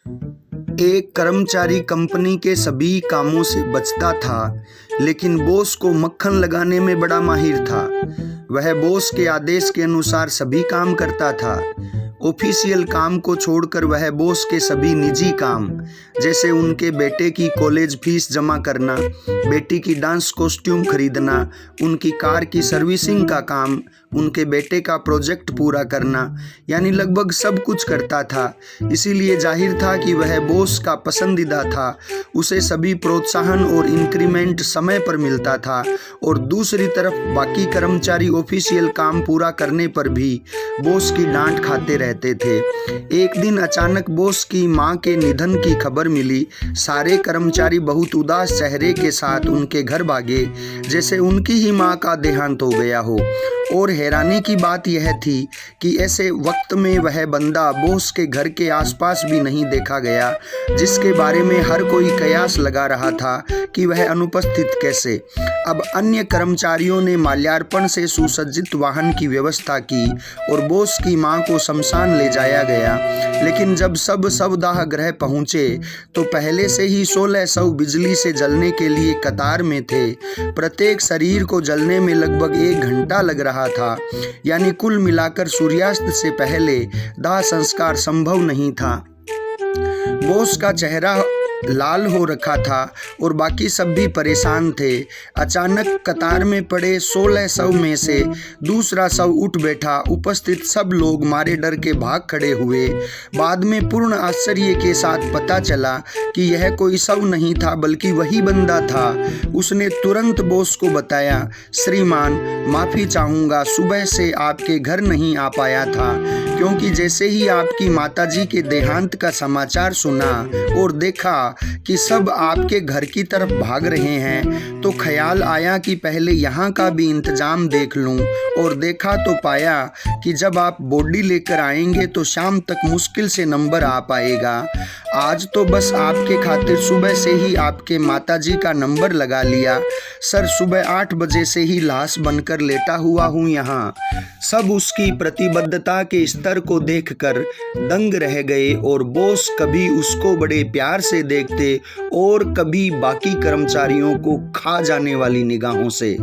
एक कर्मचारी कंपनी के सभी कामों से बचता था, लेकिन बॉस को मक्खन लगाने में बड़ा माहिर था। वह बॉस के आदेश के अनुसार सभी काम करता था। ऑफिशियल काम को छोड़कर वह बॉस के सभी निजी काम, जैसे उनके बेटे की कॉलेज फीस जमा करना, बेटी की डांस कॉस्ट्यूम खरीदना, उनकी कार की सर्विसिंग का काम, उनके बेटे का प्रोजेक्ट पूरा करना, यानी लगभग सब कुछ करता था। इसीलिए जाहिर था कि वह बॉस का पसंदीदा था। उसे सभी प्रोत्साहन और इंक्रीमेंट समय पर मिलता था, और दूसरी तरफ बाकी कर्मचारी ऑफिशियल काम पूरा करने पर भी बॉस की डांट खाते रहते थे। एक दिन अचानक बॉस की मां के निधन की खबर मिली। सारे कर्मचारी बहुत उदास चेहरे के साथ उनके घर भागे, जैसे उनकी ही मां का देहांत हो गया हो। और हैरानी की बात यह थी कि ऐसे वक्त में वह बंदा बॉस के घर के आसपास भी नहीं देखा गया, जिसके बारे में हर कोई कयास लगा रहा था कि वह अनुपस्थित कैसे। अब अन्य कर्मचारियों ने माल्यार्पण से सुसज्जित वाहन की व्यवस्था की और बॉस की मां को शमशान ले जाया गया। लेकिन जब सब शवदाह गृह पहुंचे तो पहले से ही 16 शव बिजली से जलने के लिए कतार में थे। प्रत्येक शरीर को जलने में लगभग 1 घंटा लग रहा था, यानी कुल मिलाकर सूर्यास्त से पहले दाह संस्कार संभव नहीं था। बॉस का चेहरा लाल हो रखा था और बाकी सब भी परेशान थे। अचानक कतार में पड़े 16 शव में से दूसरा शव उठ बैठा। उपस्थित सब लोग मारे डर के भाग खड़े हुए। बाद में पूर्ण आश्चर्य के साथ पता चला कि यह कोई शव नहीं था, बल्कि वही बंदा था। उसने तुरंत बॉस को बताया, श्रीमान माफ़ी चाहूँगा, सुबह से आपके घर नहीं आ पाया था, क्योंकि जैसे ही आपकी माताजी के देहांत का समाचार सुना और देखा कि सब आपके घर की तरफ भाग रहे हैं, तो ख्याल आया कि पहले यहाँ का भी इंतजाम देख लूँ। और देखा तो पाया कि जब आप बॉडी लेकर आएंगे तो शाम तक मुश्किल से नंबर आ पाएगा। आज तो बस आपके खातिर सुबह से ही आपके माताजी का नंबर लगा लिया। सर, सुबह 8 बजे से ही लाश बनकर लेटा हुआ हूँ यहाँ। सब उसकी प्रतिबद्धता के स्तर को देखकर दंग रह गए, और बॉस कभी उसको बड़े प्यार से देखते और कभी बाकी कर्मचारियों को खा जाने वाली निगाहों से।